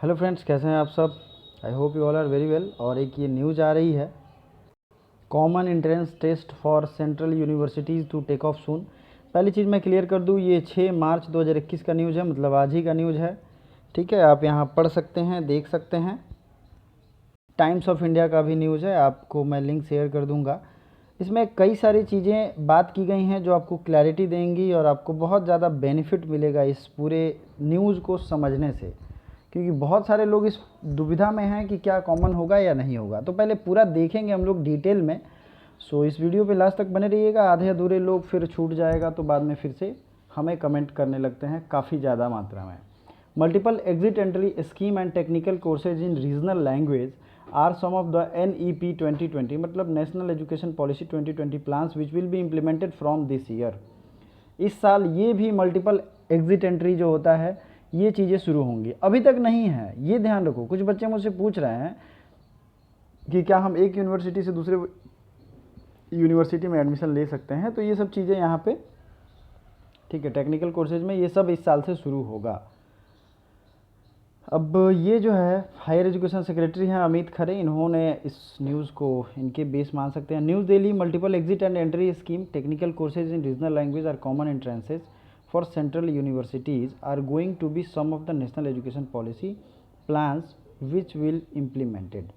Hello friends, कैसे हैं आप सब। I hope you all are very well. और एक ये न्यूज़ आ रही है, common entrance test for central universities to take off soon. पहली चीज़ मैं क्लियर कर दूँ, ये 6 मार्च 2021 का न्यूज़ है, मतलब आज ही का न्यूज़ है। ठीक है, आप यहाँ पढ़ सकते हैं, देख सकते हैं। टाइम्स ऑफ इंडिया का भी न्यूज़ है, आपको मैं लिंक शेयर कर दूँगा। इसमें कई सारी चीज़ें बात की गई हैं जो आपको क्लैरिटी देंगी और आपको बहुत ज़्यादा बेनिफिट मिलेगा इस पूरे न्यूज़ को समझने से, क्योंकि बहुत सारे लोग इस दुविधा में हैं कि क्या कॉमन होगा या नहीं होगा। तो पहले पूरा देखेंगे हम लोग डिटेल में। सो इस वीडियो पे लास्ट तक बने रहिएगा। आधे अधूरे लोग फिर छूट जाएगा तो बाद में फिर से हमें कमेंट करने लगते हैं काफ़ी ज़्यादा मात्रा में। Multiple exit entry scheme and technical courses in regional language are some of the NEP 2020, मतलब national education policy 2020 plans which will be implemented from this year. इस साल ये भी मल्टीपल एग्जिट एंट्री जो होता है, ये चीज़ें शुरू होंगी। अभी तक नहीं है, ये ध्यान रखो। कुछ बच्चे मुझसे पूछ रहे हैं कि क्या हम एक यूनिवर्सिटी से दूसरे यूनिवर्सिटी में एडमिशन ले सकते हैं, तो ये सब चीज़ें यहाँ पे ठीक है, टेक्निकल कोर्सेज में ये सब इस साल से शुरू होगा। अब ये जो है हायर एजुकेशन सेक्रेटरी हैं अमित खरे, इन्होंने इस न्यूज़ को इनके बेस मान सकते हैं। News daily, multiple exit and entry scheme, technical courses in regional language are common entrances for central universities are going to be some of the national education policy plans which will implemented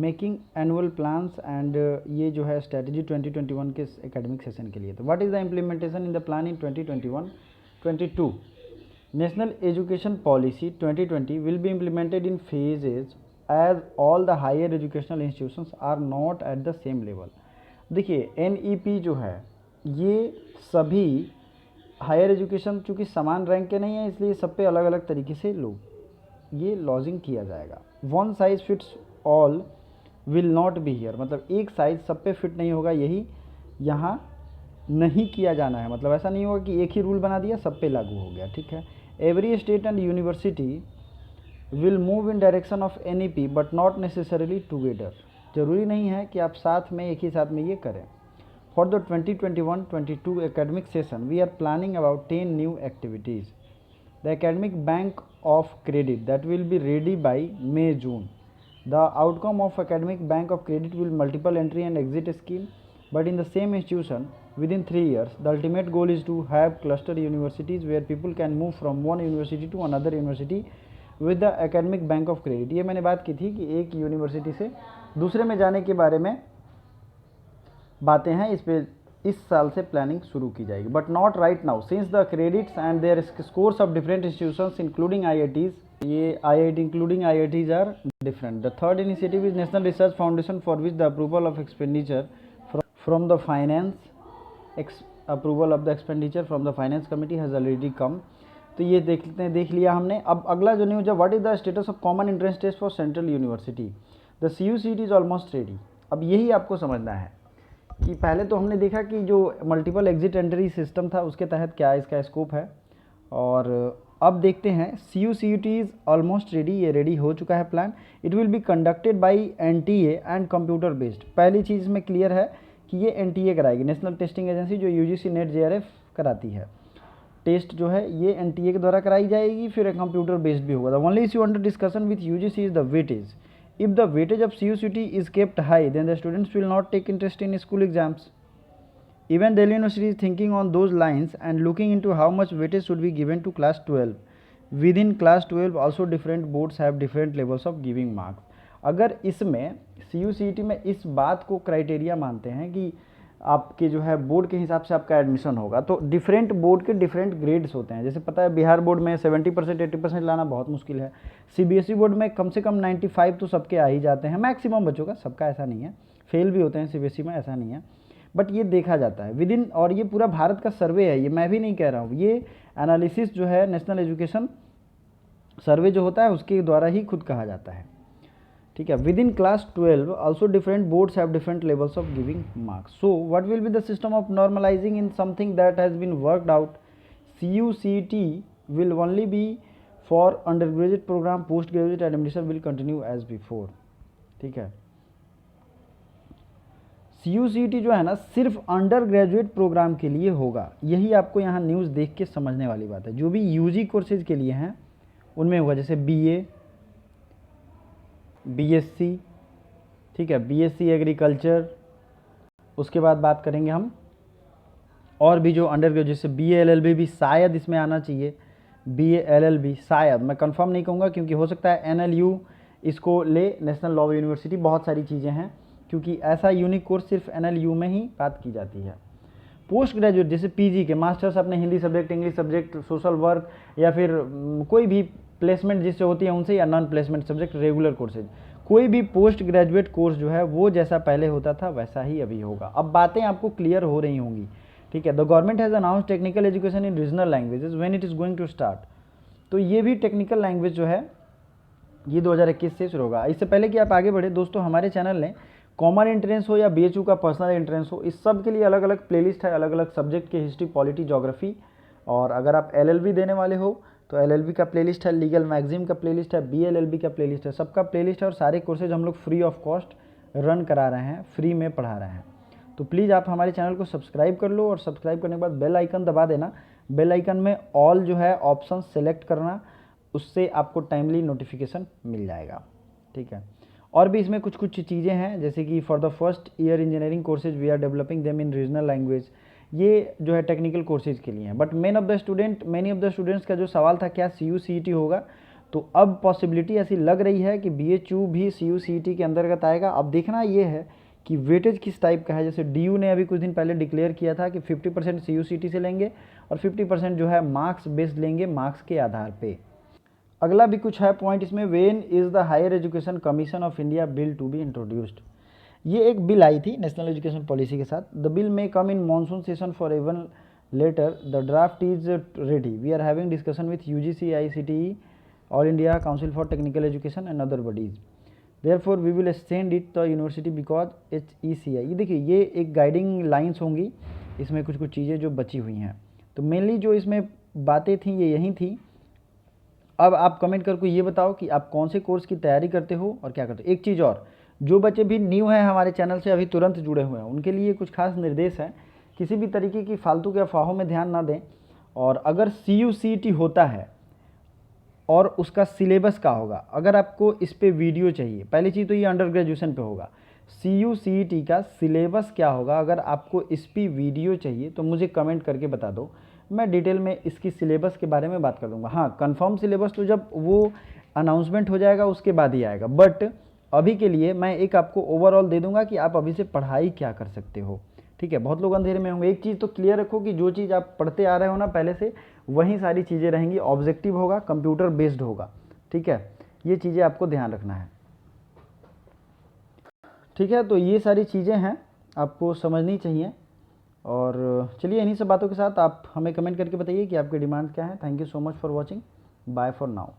making annual plans and ये जो है strategy 2021 के academic session के लिए। तो what is the implementation in the plan in 2021-22? National Education Policy 2020 will be implemented in phases as all the higher educational institutions are not at the same level। देखिए NEP जो है ये सभी higher education चूँकि समान rank के नहीं है, इसलिए सब पे अलग अलग तरीके से लोग ये लॉजिंग किया जाएगा। One size fits all will not be here, मतलब एक साइज सब पे फिट नहीं होगा, यही यहाँ नहीं किया जाना है। मतलब ऐसा नहीं होगा कि एक ही रूल बना दिया सब पे लागू हो गया। ठीक है, every state and university will move in direction of NEP but not necessarily together. जरूरी नहीं है कि आप साथ में एक ही साथ में ये करें। For the 2021-22 academic session, we are planning about 10 new activities. The academic bank of credit that will be ready by May-June. The outcome of academic bank of credit will multiple entry and exit scheme, but in the same institution within 3 years. The ultimate goal is to have cluster universities where people can move from one university to another university with the academic bank of credit. ये मैंने बात की थी कि एक university से दूसरे में जाने के बारे में बातें हैं, इस पे इस साल से प्लानिंग शुरू की जाएगी, but not right now since the credits and their scores of different institutions including IITs, ये IIT including IITs are different. The third initiative is national research foundation for which the approval of expenditure from the finance committee has already come. तो ये देख लिया हमने। अब अगला जो news है, what is the status of common entrance test for central university. The CUCET is almost ready. अब यही आपको समझना है कि पहले तो हमने देखा कि जो मल्टीपल एग्जिट एंट्री सिस्टम था उसके तहत क्या इसका स्कोप है, और अब देखते हैं CUCET इज़ ऑलमोस्ट रेडी, ये रेडी हो चुका है plan. It will be conducted by NTA and computer based. पहली चीज़ में क्लियर है कि ये NTA कराएगी, नेशनल टेस्टिंग एजेंसी, जो UGC NET JRF कराती है। टेस्ट जो है ये NTA के द्वारा कराई जाएगी, फिर कंप्यूटर बेस्ड भी होगा। The only issue under discussion with UGC is the weightage. If the weightage of CUCET is kept high, then the students will not take interest in school exams. Even Delhi University is thinking on those lines and looking into how much weightage should be given to class 12. Within class 12 also different boards have different levels of giving marks. अगर इसमें CUCET में इस बात को criteria मानते हैं कि आपके जो है बोर्ड के हिसाब से आपका एडमिशन होगा, तो डिफरेंट बोर्ड के डिफरेंट ग्रेड्स होते हैं। जैसे पता है बिहार बोर्ड में 70% 80% लाना बहुत मुश्किल है। CBSE बोर्ड में कम से कम 95 तो सबके आ ही जाते हैं, मैक्सिमम बच्चों का, सबका ऐसा नहीं है, फेल भी होते हैं CBSE में, ऐसा नहीं है, बट ये देखा जाता है विद इन। और ये पूरा भारत का सर्वे है, ये मैं भी नहीं कह रहा हूँ, ये एनालिसिस जो है नेशनल एजुकेशन सर्वे जो होता है उसके द्वारा ही खुद कहा जाता है। ठीक है, within class 12 also different boards have different levels of giving marks. So what will be the system of normalizing in something that has been worked out. CUCET will only be for undergraduate program, postgraduate admission will continue as before. ठीक है, CUCET जो है ना सिर्फ under graduate programme के लिए होगा, यही आपको यहाँ न्यूज़ देख के समझने वाली बात है। जो भी UG कोर्सेज के लिए हैं उनमें होगा, जैसे BA, बीएससी, ठीक है, बीएससी एग्रीकल्चर। उसके बाद बात करेंगे हम और भी जो अंडर ग्रेजुएट, जैसे BA LLB भी शायद इसमें आना चाहिए, BA LLB शायद, मैं कंफर्म नहीं कहूँगा क्योंकि हो सकता है NLU इसको ले, नेशनल लॉ यूनिवर्सिटी, बहुत सारी चीज़ें हैं क्योंकि ऐसा यूनिक कोर्स सिर्फ NLU में ही बात की जाती है। पोस्ट ग्रेजुएट जैसे PG के मास्टर्स अपने Hindi subject, English subject, social work या फिर कोई भी प्लेसमेंट जिससे होती है उनसे, या non placement subject, regular courses, कोई भी पोस्ट ग्रेजुएट कोर्स जो है वो जैसा पहले होता था वैसा ही अभी होगा। अब बातें आपको क्लियर हो रही होंगी, ठीक है। The government has announce technical education in regional languages when it is going to start. तो ये भी टेक्निकल लैंग्वेज जो है ये 2021 से शुरू होगा। इससे पहले कि आप आगे बढ़े दोस्तों, हमारे चैनल ने कॉमन एंट्रेंस हो या BHU का पर्सनल एंट्रेंस हो, इस सब के लिए अलग अलग प्लेलिस्ट है, अलग अलग सब्जेक्ट के, हिस्ट्री, पॉलिटी, ज्योग्राफी। और अगर आप LLB देने वाले हो तो LLB का प्लेलिस्ट है, लीगल मैगजीन का प्लेलिस्ट है, BLLB का प्लेलिस्ट है, सबका प्लेलिस्ट है। और सारे कोर्सेज हम लोग फ्री ऑफ कॉस्ट रन करा रहे हैं, फ्री में पढ़ा रहे हैं। तो प्लीज़ आप हमारे चैनल को सब्सक्राइब कर लो और सब्सक्राइब करने के बाद बेल आइकन दबा देना। बेल आइकन में ऑल जो है ऑप्शन सेलेक्ट करना, उससे आपको टाइमली नोटिफिकेशन मिल जाएगा, ठीक है। और भी इसमें कुछ कुछ चीज़ें हैं, जैसे कि for the first year engineering courses we are developing them in regional language, ये जो है टेक्निकल कोर्सेज के लिए हैं। But many of the students का जो सवाल था क्या CU CET होगा, तो अब पॉसिबिलिटी ऐसी लग रही है कि BHU भी CU CET के अंतर्गत आएगा। अब देखना ये है कि वेटेज किस टाइप का है। जैसे DU ने अभी कुछ दिन पहले डिक्लेयर किया था कि 50% CU CET से लेंगे और 50% जो है मार्क्स बेस्ड लेंगे, मार्क्स के आधार पे। अगला भी कुछ है पॉइंट इसमें, when is the higher education commission of India bill to be introduced. ये एक बिल आई थी नेशनल एजुकेशन पॉलिसी के साथ। द बिल में come in monsoon session for even later, the draft is ready, we are having discussion with UGC, ICTE, all India council for technical education and other bodies, therefore we will send it the university because HECI। ये देखिए, ये एक guiding lines होंगी, इसमें कुछ कुछ चीज़ें जो बची हुई हैं। तो मेनली जो इसमें बातें थी ये यही थी। अब आप कमेंट करके ये बताओ कि आप कौन से कोर्स की तैयारी करते हो और क्या करते हो। एक चीज़ और, जो बच्चे भी न्यू हैं हमारे चैनल से, अभी तुरंत जुड़े हुए हैं, उनके लिए कुछ खास निर्देश है, किसी भी तरीके की फालतू के अफवाहों में ध्यान ना दें। और अगर CU CET होता है और उसका सिलेबस का होगा, अगर आपको इस पे वीडियो चाहिए, पहली चीज़ तो ये अंडर ग्रेजुएशन पे होगा, CU CET का सिलेबस क्या होगा, अगर आपको इस पर वीडियो चाहिए तो मुझे कमेंट करके बता दो, मैं डिटेल में इसकी सिलेबस के बारे में बात कर दूंगा। हाँ, कंफर्म सिलेबस तो जब वो अनाउंसमेंट हो जाएगा उसके बाद ही आएगा, बट अभी के लिए मैं एक आपको ओवरऑल दे दूंगा कि आप अभी से पढ़ाई क्या कर सकते हो, ठीक है। बहुत लोग अंधेरे में होंगे। एक चीज़ तो क्लियर रखो कि जो चीज़ आप पढ़ते आ रहे हो ना पहले से, वही सारी चीज़ें रहेंगी, ऑब्जेक्टिव होगा, कंप्यूटर बेस्ड होगा, ठीक है। ये चीज़ें आपको ध्यान रखना है, ठीक है। तो ये सारी चीज़ें हैं, आपको समझनी चाहिए। और चलिए, इन्हीं सब बातों के साथ आप हमें कमेंट करके बताइए कि आपके डिमांड्स क्या हैं। Thank you so much for watching, bye for now.